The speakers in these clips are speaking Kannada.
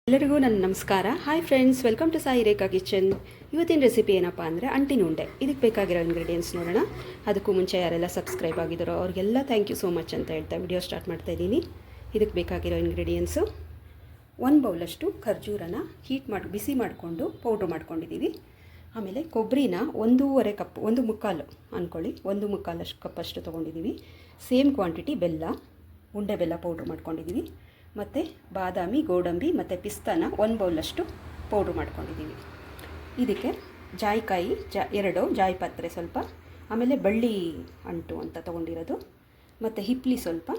ಎಲ್ಲರಿಗೂ ನನ್ನ ನಮಸ್ಕಾರ. Hi friends, welcome to Sai Rekha kitchen. ಇವತ್ತಿನ ರೆಸಿಪಿ ಏನಪ್ಪ ಅಂದರೆ ಅಂಟಿನ ಉಂಡೆ. ಇದಕ್ಕೆ ಬೇಕಾಗಿರೋ ಇಂಗ್ರೀಡಿಯೆಂಟ್ಸ್ ನೋಡೋಣ. ಅದಕ್ಕೂ ಮುಂಚೆ ಯಾರೆಲ್ಲ ಸಬ್ಸ್ಕ್ರೈಬ್ ಆಗಿದ್ದಾರೋ ಅವ್ರಿಗೆಲ್ಲ ಥ್ಯಾಂಕ್ ಯು ಸೋ ಮಚ್ ಅಂತ ಹೇಳ್ತಾ ವಿಡಿಯೋ ಸ್ಟಾರ್ಟ್ ಮಾಡ್ತಾ ಇದ್ದೀನಿ. ಇದಕ್ಕೆ ಬೇಕಾಗಿರೋ ಇಂಗ್ರೀಡಿಯೆಂಟ್ಸು 1 ಬೌಲಷ್ಟು ಖರ್ಜೂರನ ಬಿಸಿ ಮಾಡಿಕೊಂಡು ಪೌಡ್ರ್ ಮಾಡ್ಕೊಂಡಿದ್ದೀವಿ. ಆಮೇಲೆ ಕೊಬ್ಬರಿನ 1.5 ಕಪ್, 1/4 ಅಂದ್ಕೊಳ್ಳಿ, 1/4 ಕಪ್ಪಷ್ಟು ತೊಗೊಂಡಿದ್ದೀವಿ. ಸೇಮ್ ಕ್ವಾಂಟಿಟಿ ಬೆಲ್ಲ, ಉಂಡೆ ಬೆಲ್ಲ ಪೌಡ್ರ್ ಮಾಡ್ಕೊಂಡಿದ್ದೀವಿ. ಮತ್ತು ಬಾದಾಮಿ, ಗೋಡಂಬಿ ಮತ್ತು ಪಿಸ್ತಾನ 1 ಬೌಲಷ್ಟು ಪೌಡ್ರ್ ಮಾಡ್ಕೊಂಡಿದ್ದೀವಿ. ಇದಕ್ಕೆ ಜಾಯಿಕಾಯಿ 2, ಜಾಯಿಪತ್ರೆ ಸ್ವಲ್ಪ, ಆಮೇಲೆ ಬಳ್ಳಿ ಅಂಟು ಅಂತ ತೊಗೊಂಡಿರೋದು, ಮತ್ತು ಹಿಪ್ಲಿ ಸ್ವಲ್ಪ,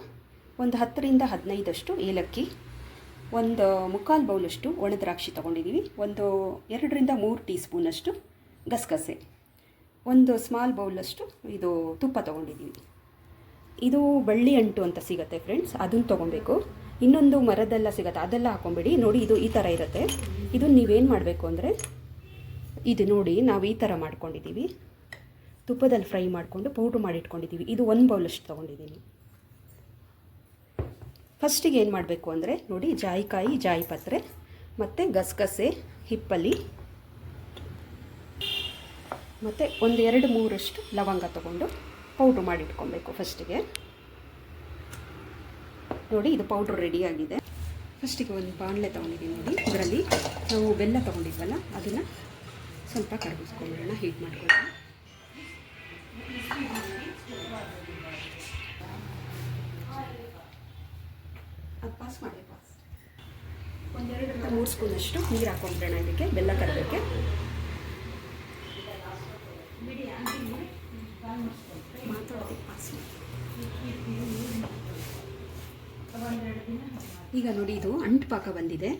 ಒಂದು 10ರಿಂದ 15 ಏಲಕ್ಕಿ, 1/4 ಬೌಲಷ್ಟು ಒಣ ದ್ರಾಕ್ಷಿ ತೊಗೊಂಡಿದ್ದೀವಿ, 2ರಿಂದ 3 ಟೀ ಸ್ಪೂನಷ್ಟು ಗಸಗಸೆ, 1 ಸ್ಮಾಲ್ ಬೌಲಷ್ಟು ಇದು ತುಪ್ಪ ತೊಗೊಂಡಿದ್ದೀವಿ. ಇದು ಬಳ್ಳಿ ಅಂಟು ಅಂತ ಸಿಗುತ್ತೆ ಫ್ರೆಂಡ್ಸ್, ಅದನ್ನು ತೊಗೊಬೇಕು. ಇನ್ನೊಂದು ಮರದೆಲ್ಲ ಸಿಗುತ್ತೆ, ಅದೆಲ್ಲ ಹಾಕೊಂಬಿಡಿ. ನೋಡಿ, ಇದು ಈ ಥರ ಇರುತ್ತೆ. ಇದು ನೀವೇನು ಮಾಡಬೇಕು ಅಂದರೆ, ಇದು ನೋಡಿ ನಾವು ಈ ಥರ ಮಾಡ್ಕೊಂಡಿದ್ದೀವಿ. ತುಪ್ಪದಲ್ಲಿ ಫ್ರೈ ಮಾಡಿಕೊಂಡು ಪೌಡ್ರ್ ಮಾಡಿ ಇಟ್ಕೊಂಡಿದ್ದೀವಿ. ಇದು 1 ಬೌಲಷ್ಟು ತೊಗೊಂಡಿದ್ದೀನಿ. ಫಸ್ಟಿಗೆ ಏನು ಮಾಡಬೇಕು ಅಂದರೆ ನೋಡಿ, ಜಾಯಿಕಾಯಿ, ಜಾಯಿಪತ್ರೆ ಮತ್ತು ಗಸಗಸೆ, ಹಿಪ್ಪಲಿ ಮತ್ತು 1-2-3 ಲವಂಗ ತೊಗೊಂಡು ಪೌಡ್ರ್ ಮಾಡಿ ಇಟ್ಕೊಬೇಕು ಫಸ್ಟಿಗೆ. ನೋಡಿ, ಇದು ಪೌಡ್ರ್ ರೆಡಿಯಾಗಿದೆ. ಫಸ್ಟಿಗೆ ಒಂದು ಬಾಣಲೆ ತೊಗೊಂಡಿದ್ದೀನಿ ನೋಡಿ. ಇದರಲ್ಲಿ ನಾವು ಬೆಲ್ಲ ತೊಗೊಂಡಿದ್ವಲ್ಲ, ಅದನ್ನು ಸ್ವಲ್ಪ ಕರಗಿಸ್ಕೊಂಬಿಡೋಣ, ಹೀಟ್ ಮಾಡ್ಕೊಳ್ಳೋಣ. ಅದು ಪಾಸ್ 1-2-3 ಸ್ಪೂನಷ್ಟು ನೀರು ಹಾಕೊಂಬಿಡೋಣ ಇದಕ್ಕೆ, ಬೆಲ್ಲ ಕರಗಕ್ಕೆ. ಈಗ ನೋಡಿ, ಇದು ಅಂಟು ಪಾಕ ಬಂದಿದೆ.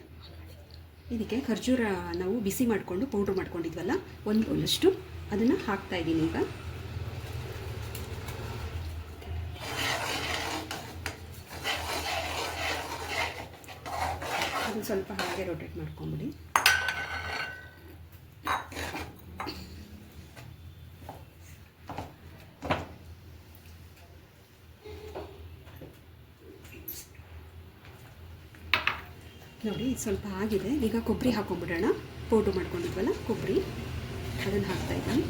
ಇದಕ್ಕೆ ಖರ್ಜೂರ ನಾವು ಬಿಸಿ ಮಾಡಿಕೊಂಡು ಪೌಡ್ರ್ ಮಾಡ್ಕೊಂಡಿದ್ವಲ್ಲ, 1 ಬೌಲಷ್ಟು ಅದನ್ನು ಹಾಕ್ತಾ ಇದ್ದೀನಿ. ಈಗ ಅದನ್ನು ಸ್ವಲ್ಪ ಹಾಗೆ ರೊಟೇಟ್ ಮಾಡ್ಕೊಂಬಿಡಿ. ನೋಡಿ, ಸ್ವಲ್ಪ ಆಗಿದೆ. ಈಗ ಕೊಬ್ಬರಿ ಹಾಕೊಂಡ್ಬಿಡೋಣ. ಪೌಡ್ರ್ ಮಾಡ್ಕೊಂಡಿದ್ವಲ್ಲ ಕೊಬ್ಬರಿ, ಅದನ್ನು ಹಾಕ್ತಾ ಇದ್ದೀನಿ.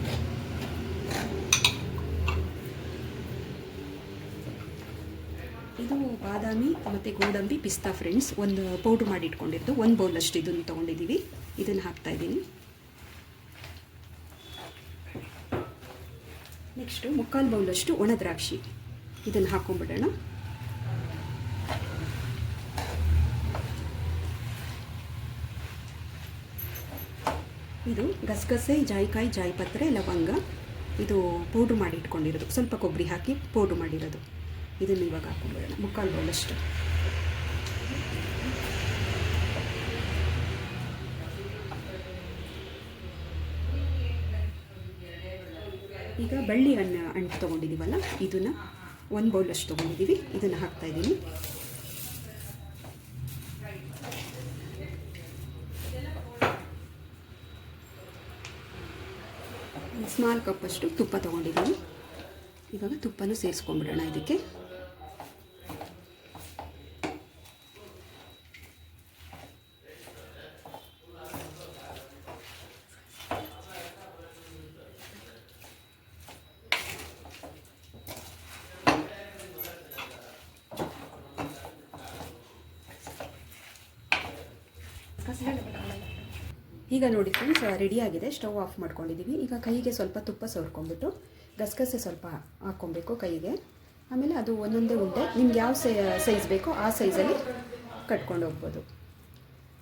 ಇದು ಬಾದಾಮಿ ಮತ್ತು ಗೋಡಂಬಿ, ಪಿಸ್ತಾ ಫ್ರೆಂಡ್ಸ್, ಒಂದು ಪೌಡ್ರ್ ಮಾಡಿ ಇಟ್ಕೊಂಡಿದ್ದು 1 ಬೌಲಷ್ಟು ಇದನ್ನು ತೊಗೊಂಡಿದ್ದೀವಿ. ಇದನ್ನು ಹಾಕ್ತಾ ಇದ್ದೀನಿ. ನೆಕ್ಸ್ಟು 3/4 ಬೌಲಷ್ಟು ಒಣ ದ್ರಾಕ್ಷಿ, ಇದನ್ನು ಹಾಕೊಂಡ್ಬಿಡೋಣ. ಇದು ಗಸಗಸೆ, ಜಾಯಿಕಾಯಿ, ಜಾಯಿಪತ್ರೆ, ಲವಂಗ, ಇದು ಪೌಡ್ರ್ ಮಾಡಿ ಇಟ್ಕೊಂಡಿರೋದು, ಸ್ವಲ್ಪ ಕೊಬ್ಬರಿ ಹಾಕಿ ಪೌಡ್ರ್ ಮಾಡಿರೋದು. ಇದನ್ನು ಇವಾಗ ಹಾಕೊಂಡ್ಬಿಡೋಣ, 3/4 ಬೌಲಷ್ಟು. ಈಗ ಬಳ್ಳಿ ಅಂಟು ತೊಗೊಂಡಿದ್ದೀವಲ್ಲ, ಇದನ್ನು 1 ಬೌಲಷ್ಟು ತೊಗೊಂಡಿದ್ದೀವಿ. ಇದನ್ನು ಹಾಕ್ತಾಯಿದ್ದೀನಿ. ಸ್ಮಾಲ್ ಕಪ್ಪಷ್ಟು ತುಪ್ಪ ತೊಗೊಂಡಿದ್ದೀನಿ. ಇವಾಗ ತುಪ್ಪನೂ ಸೇರಿಸ್ಕೊಂಡ್ಬಿಡೋಣ ಇದಕ್ಕೆ. ಈಗ ನೋಡಿ ಫ್ರೆಂಡ್ಸ್, ರೆಡಿಯಾಗಿದೆ. ಸ್ಟವ್ ಆಫ್ ಮಾಡ್ಕೊಂಡಿದ್ದೀವಿ. ಈಗ ಕೈಗೆ ಸ್ವಲ್ಪ ತುಪ್ಪ ಸವರ್ಕೊಂಡ್ಬಿಟ್ಟು ಗಸಗಸೆ ಸ್ವಲ್ಪ ಹಾಕ್ಕೊಬೇಕು ಕೈಗೆ. ಆಮೇಲೆ ಅದು ಒಂದೊಂದೇ ಉಂಡೆ ನಿಮ್ಗೆ ಯಾವ ಸೈಜ್ ಬೇಕೋ ಆ ಸೈಜಲ್ಲಿ ಕಟ್ಕೊಂಡು ಹೋಗ್ಬೋದು.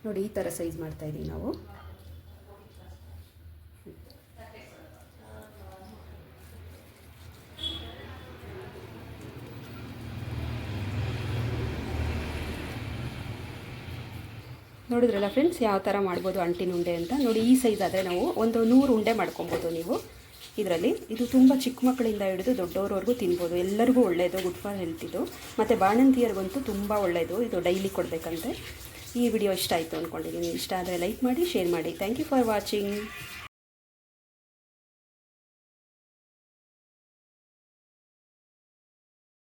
ನೋಡಿ, ಈ ಥರ ಸೈಜ್ ಮಾಡ್ತಾಯಿದ್ದೀವಿ ನಾವು. ನೋಡಿದ್ರಲ್ಲ ಫ್ರೆಂಡ್ಸ್, ಯಾವ ಥರ ಮಾಡ್ಬೋದು ಅಂಟಿನ ಉಂಡೆ ಅಂತ. ನೋಡಿ, ಈ ಸೈಜ್ ಆದರೆ ನಾವು 100 ಉಂಡೆ ಮಾಡ್ಕೊಬೋದು ನೀವು ಇದರಲ್ಲಿ. ಇದು ತುಂಬ ಚಿಕ್ಕ ಮಕ್ಕಳಿಂದ ಹಿಡಿದು ದೊಡ್ಡವ್ರವರೆಗೂ ತಿನ್ಬೋದು. ಎಲ್ಲರಿಗೂ ಒಳ್ಳೆಯದು, ಗುಡ್ ಫಾರ್ ಹೆಲ್ತ್ ಇದು. ಮತ್ತು ಬಾಣಂತಿಯರಿಗಂತೂ ತುಂಬ ಒಳ್ಳೆಯದು, ಇದು ಡೈಲಿ ಕೊಡಬೇಕಂತೆ. ಈ ವಿಡಿಯೋ ಇಷ್ಟ ಆಯಿತು ಅಂದ್ಕೊಂಡಿದ್ದೀನಿ. ಇಷ್ಟ ಆದರೆ ಲೈಕ್ ಮಾಡಿ, ಶೇರ್ ಮಾಡಿ. Thank you for watching.